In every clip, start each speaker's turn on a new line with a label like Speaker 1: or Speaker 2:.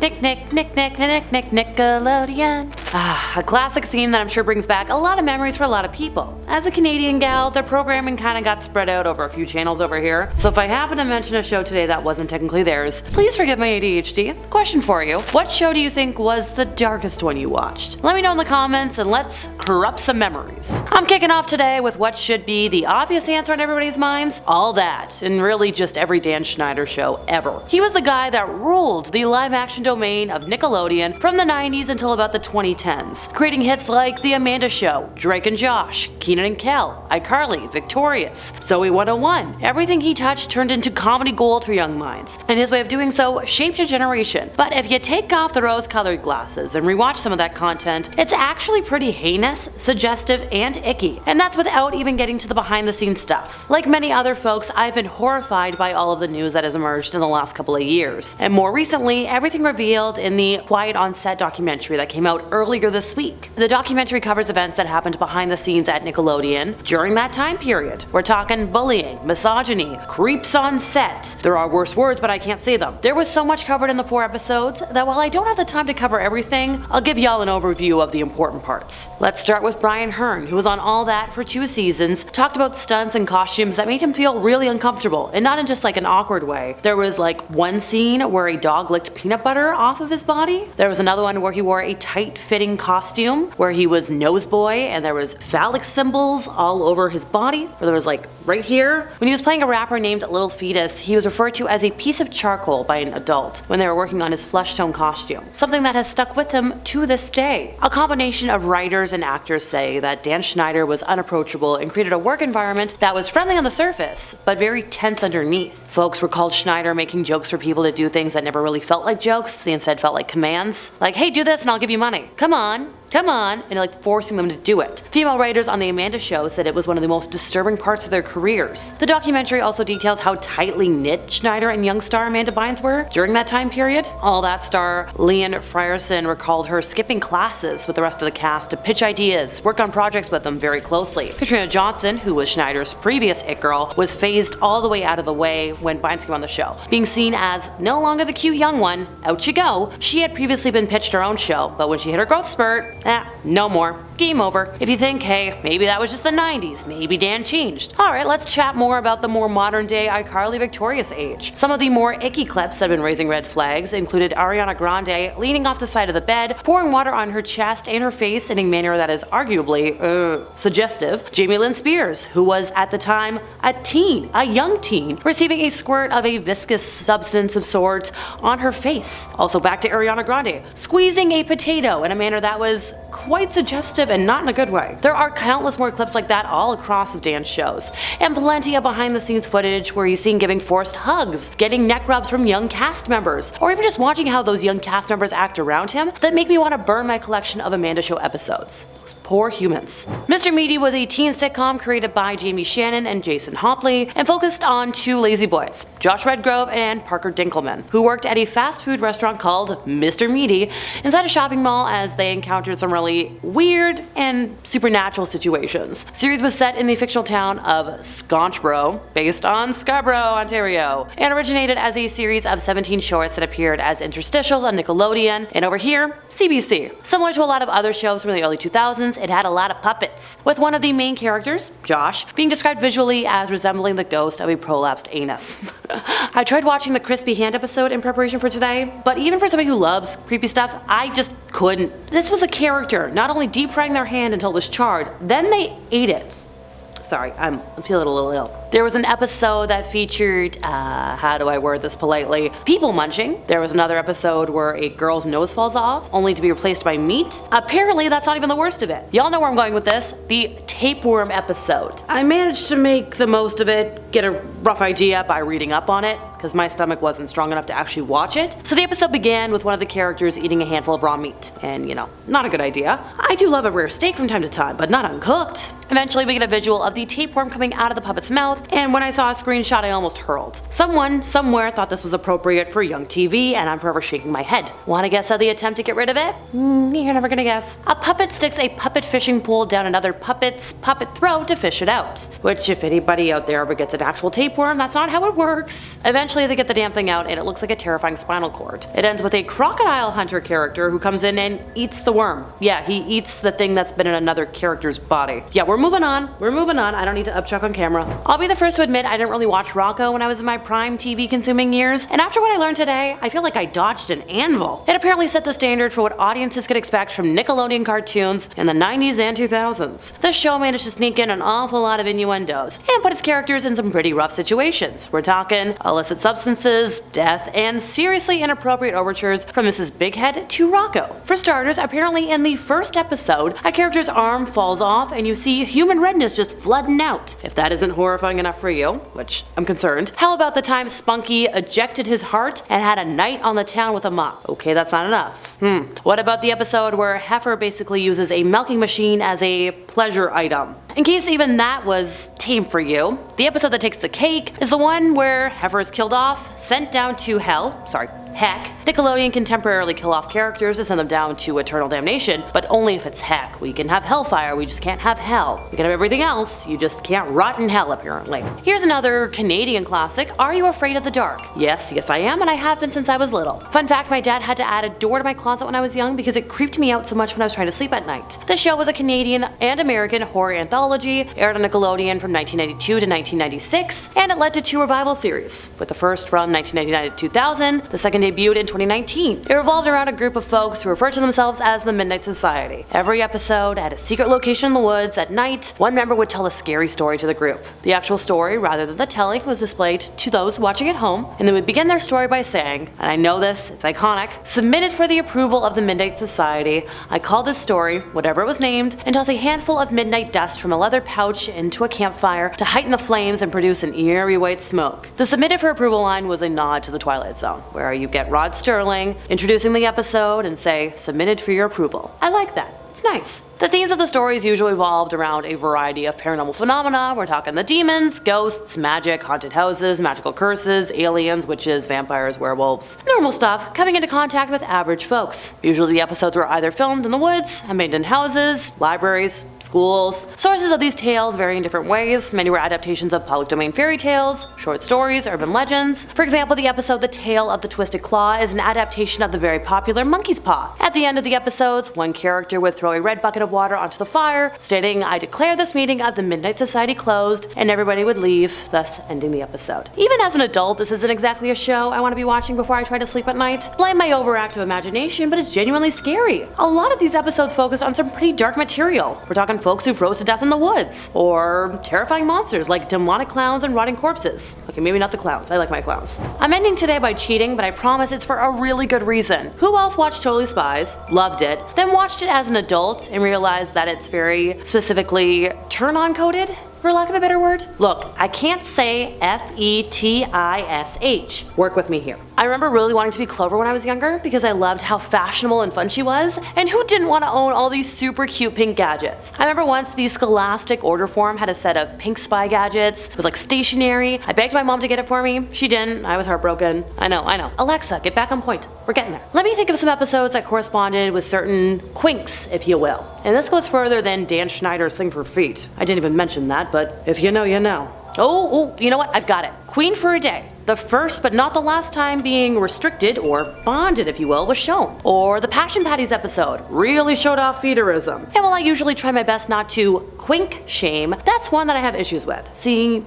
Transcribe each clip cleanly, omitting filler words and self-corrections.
Speaker 1: Nickelodeon. A classic theme that I'm sure brings back a lot of memories for a lot of people. As a Canadian gal, their programming kinda got spread out over a few channels over here, so if I happen to mention a show today that wasn't technically theirs, please forgive my ADHD. Question for you: what show do you think was the darkest one you watched? Let me know in the comments and let's corrupt some memories. I'm kicking off today with what should be the obvious answer in everybody's minds: All That, and really just every Dan Schneider show ever. He was the guy that ruled the live action domain of Nickelodeon from the 90s until about the 2010s, creating hits like The Amanda Show, Drake and Josh, Kenan and Kel, iCarly, Victorious, Zoe 101. Everything he touched turned into comedy gold for young minds, and his way of doing so shaped a generation. But if you take off the rose-colored glasses and rewatch some of that content, it's actually pretty heinous, suggestive, and icky. And that's without even getting to the behind-the-scenes stuff. Like many other folks, I've been horrified by all of the news that has emerged in the last couple of years. And more recently, everything revealed in the Quiet on Set documentary that came out earlier this week. The documentary covers events that happened behind the scenes at Nickelodeon during that time period. We're talking bullying, misogyny, creeps on set. There are worse words, but I can't say them. There was so much covered in the 4 episodes that while I don't have the time to cover everything, I'll give y'all an overview of the important parts. Let's start with Brian Hearn, who was on All That for 2 seasons, talked about stunts and costumes that made him feel really uncomfortable, and not in just like an awkward way. There was like one scene where a dog licked peanut butter off of his body. There was another one where he wore a tight-fitting costume where he was Noseboy and there was phallic symbols all over his body, where there was like right here. When he was playing a rapper named Little Fetus, he was referred to as a piece of charcoal by an adult when they were working on his flesh tone costume, something that has stuck with him to this day. A combination of writers and actors say that Dan Schneider was unapproachable and created a work environment that was friendly on the surface, but very tense underneath. Folks recalled Schneider making jokes for people to do things that never really felt like jokes, they instead felt like commands. Like, hey, do this and I'll give you money. Come on, and like forcing them to do it. Female writers on The Amanda Show said it was one of the most disturbing parts of their careers. The documentary also details how tightly knit Schneider and young star Amanda Bynes were during that time period. All That star Leanne Frierson recalled her skipping classes with the rest of the cast to pitch ideas, work on projects with them very closely. Katrina Johnson, who was Schneider's previous it girl, was phased all the way out of the way when Bynes came on the show, being seen as no longer the cute young one. Out you go. She had previously been pitched her own show, but when she hit her growth spurt, no more. Game over. If you think, hey, maybe that was just the 90s, maybe Dan changed. Alright, let's chat more about the more modern day iCarly Victorious age. Some of the more icky clips that have been raising red flags included Ariana Grande leaning off the side of the bed, pouring water on her chest and her face in a manner that is arguably, suggestive. Jamie Lynn Spears, who was at the time a young teen, receiving a squirt of a viscous substance of sort on her face. Also back to Ariana Grande, squeezing a potato in a manner that was quite suggestive and not in a good way. There are countless more clips like that all across of Dan's shows, and plenty of behind the scenes footage where he's seen giving forced hugs, getting neck rubs from young cast members, or even just watching how those young cast members act around him that make me want to burn my collection of Amanda Show episodes. Those poor humans. Mr. Meaty was a teen sitcom created by Jamie Shannon and Jason Hopley and focused on 2 lazy boys, Josh Redgrove and Parker Dinkelman, who worked at a fast food restaurant called Mr. Meaty inside a shopping mall as they encountered some really weird and supernatural situations. The series was set in the fictional town of Sconchbro, based on Scarborough, Ontario, and originated as a series of 17 shorts that appeared as interstitials on Nickelodeon, and over here, CBC. Similar to a lot of other shows from the early 2000s, it had a lot of puppets, with one of the main characters, Josh, being described visually as resembling the ghost of a prolapsed anus. I tried watching the Crispy Hand episode in preparation for today, but even for somebody who loves creepy stuff, I just couldn't. This was a character not only deep frying their hand until it was charred, then they ate it. Sorry, I'm feeling a little ill. There was an episode that featured, how do I word this politely, people munching. There was another episode where a girl's nose falls off, only to be replaced by meat. Apparently that's not even the worst of it. Y'all know where I'm going with this. The tapeworm episode. I managed to make the most of it, get a rough idea by reading up on it, because my stomach wasn't strong enough to actually watch it. So the episode began with one of the characters eating a handful of raw meat, and you know, not a good idea. I do love a rare steak from time to time, but not uncooked. Eventually we get a visual of the tapeworm coming out of the puppet's mouth, with, and when I saw a screenshot I almost hurled. Someone, somewhere thought this was appropriate for young TV, and I'm forever shaking my head. Wanna guess how they attempt to get rid of it? You're never gonna guess. A puppet sticks a puppet fishing pole down another puppet's puppet throat to fish it out. Which, if anybody out there ever gets an actual tapeworm, that's not how it works. Eventually they get the damn thing out and it looks like a terrifying spinal cord. It ends with a crocodile hunter character who comes in and eats the worm. Yeah, he eats the thing that's been in another character's body. Yeah, we're moving on. I don't need to upchuck on camera. I'll be the first to admit I didn't really watch Rocco when I was in my prime TV consuming years, and after what I learned today, I feel like I dodged an anvil. It apparently set the standard for what audiences could expect from Nickelodeon cartoons in the 90s and 2000s. This show managed to sneak in an awful lot of innuendos, and put its characters in some pretty rough situations. We're talking illicit substances, death, and seriously inappropriate overtures from Mrs. Bighead to Rocco. For starters, apparently in the first episode, a character's arm falls off and you see human redness just flooding out. If that isn't horrifying enough for you, which I'm concerned, how about the time Spunky ejected his heart and had a night on the town with a mop? Okay, that's not enough. What about the episode where Heifer basically uses a milking machine as a pleasure item? In case even that was tame for you, the episode that takes the cake is the one where Heifer is killed off, sent down to heck. Nickelodeon can temporarily kill off characters to send them down to eternal damnation, but only if it's heck. We can have hellfire, we just can't have hell. We can have everything else, you just can't rot in hell apparently. Here's another Canadian classic, Are You Afraid of the Dark? Yes, I am, and I have been since I was little. Fun fact, my dad had to add a door to my closet when I was young because it creeped me out so much when I was trying to sleep at night. The show was a Canadian and American horror anthology, aired on Nickelodeon from 1992 to 1996, and it led to 2 revival series, with the first from 1999 to 2000, the second debuted in 2019. It revolved around a group of folks who referred to themselves as the Midnight Society. Every episode, at a secret location in the woods at night, one member would tell a scary story to the group. The actual story, rather than the telling, was displayed to those watching at home, and they would begin their story by saying, and I know this, it's iconic, submitted for the approval of the Midnight Society, I call this story, whatever it was named, and toss a handful of midnight dust from a leather pouch into a campfire to heighten the flames and produce an eerie white smoke. The submitted for approval line was a nod to the Twilight Zone, where you get Rod Sterling introducing the episode and say, submitted for your approval. I like that. It's nice. The themes of the stories usually revolved around a variety of paranormal phenomena. We're talking the demons, ghosts, magic, haunted houses, magical curses, aliens, witches, vampires, werewolves. Normal stuff, coming into contact with average folks. Usually the episodes were either filmed in the woods, abandoned houses, libraries, schools. Sources of these tales vary in different ways. Many were adaptations of public domain fairy tales, short stories, urban legends. For example, the episode The Tale of the Twisted Claw is an adaptation of the very popular Monkey's Paw. At the end of the episodes, one character would throw a red bucket of water onto the fire, stating, I declare this meeting of the Midnight Society closed, and everybody would leave, thus ending the episode. Even as an adult, this isn't exactly a show I want to be watching before I try to sleep at night. Blame my overactive imagination, but it's genuinely scary. A lot of these episodes focus on some pretty dark material. We're talking folks who froze to death in the woods, or terrifying monsters like demonic clowns and rotting corpses. Okay, maybe not the clowns, I like my clowns. I'm ending today by cheating, but I promise it's for a really good reason. Who else watched Totally Spies, loved it, then watched it as an adult and realized that it's very specifically turn-on coded, for lack of a better word? Look, I can't say F-E-T-I-S-H. Work with me here. I remember really wanting to be Clover when I was younger because I loved how fashionable and fun she was, and who didn't want to own all these super cute pink gadgets? I remember once the Scholastic order form had a set of pink spy gadgets. It was like stationery. I begged my mom to get it for me. She didn't. I was heartbroken. I know. Alexa, get back on point. We're getting there. Let me think of some episodes that corresponded with certain quinks, if you will. And this goes further than Dan Schneider's Thing for Feet. I didn't even mention that, but if you know, you know. Oh, you know what? I've got it. Queen for a Day. The first but not the last time being restricted, or bonded if you will, was shown. Or the Passion Patties episode really showed off feederism. And while I usually try my best not to quink shame, that's one that I have issues with. Seeing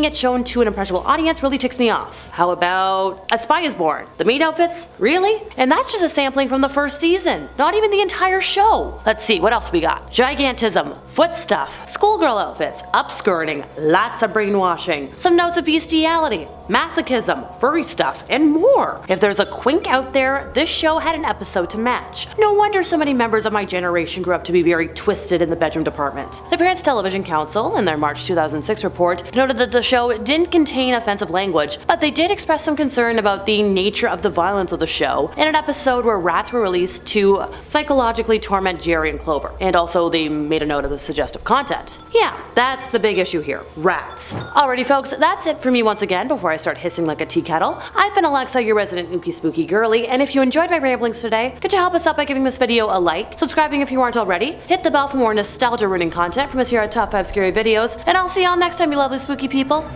Speaker 1: it shown to an impressionable audience really ticks me off. How about A Spy is Born? The maid outfits? Really? And that's just a sampling from the first season. Not even the entire show. Let's see, what else we got? Gigantism, foot stuff, schoolgirl outfits, upskirting, lots of brainwashing, some notes of bestiality. masochism, furry stuff, and more. If there's a quink out there, this show had an episode to match. No wonder so many members of my generation grew up to be very twisted in the bedroom department. The Parents Television Council, in their March 2006 report, noted that the show didn't contain offensive language, but they did express some concern about the nature of the violence of the show in an episode where rats were released to psychologically torment Jerry and Clover, and also they made a note of the suggestive content. Yeah, that's the big issue here, rats. Alrighty folks, that's it for me once again before I start hissing like a tea kettle. I've been Alexa, your resident ookie spooky girly, and if you enjoyed my ramblings today, could you help us out by giving this video a like, subscribing if you aren't already, hit the bell for more nostalgia ruining content from us here at Top 5 Scary Videos, and I'll see y'all next time, you lovely spooky people.